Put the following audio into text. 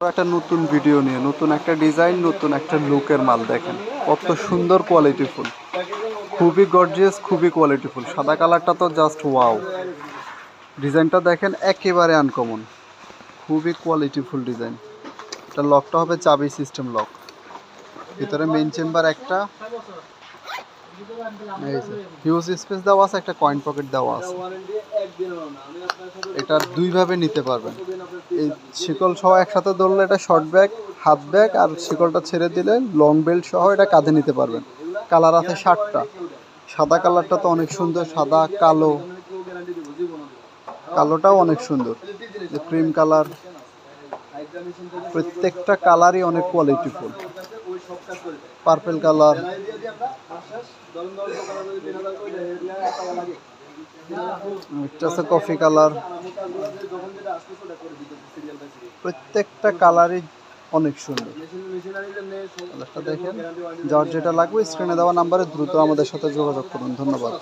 একটা নতুন ভিডিও নিয়ে নতুন একটা ডিজাইন নতুন একটা লুকের মাল দেখেন কত সুন্দর কোয়ালিটিফুল, খুবই গর্জিয়াস, খুবই কোয়ালিটিফুল। সাদা কালারটা তো জাস্ট ওয়াও। ডিজাইনটা দেখেন একেবারে আনকমন, খুবই কোয়ালিটিফুল ডিজাইন। এটা লকটা হবে চাবি সিস্টেম লক, ভিতরে মেইন চেম্বার একটা, হিউজ স্পেস দেওয়া আছে, একটা কয়েন পকেট দেওয়া আছে। এটা দুইভাবে নিতে পারবেন, এই শিকল সহ একসাথে ধরলে এটা শর্ট ব্যাগ, হাত ব্যাগ, আর শিকলটা ছেড়ে দিলে লং বেল্ট সহ এটা কাঁধে নিতে পারবেন। কালার আছে 7টা। সাদা কালারটা তো অনেক সুন্দর, সাদা কালো, কালোটাও অনেক সুন্দর, যে ক্রিম কালার, প্রত্যেকটা কালারই অনেক কোয়ালিটিফুল। পার্পল কালার, এটা আছে কফি কালার, প্রত্যেকটা কালারই অনেক সুন্দর। কালারটা দেখেন। যার যেটা লাগবে স্ক্রিনে দেওয়া নাম্বারে দ্রুত আমাদের সাথে যোগাযোগ করুন। ধন্যবাদ।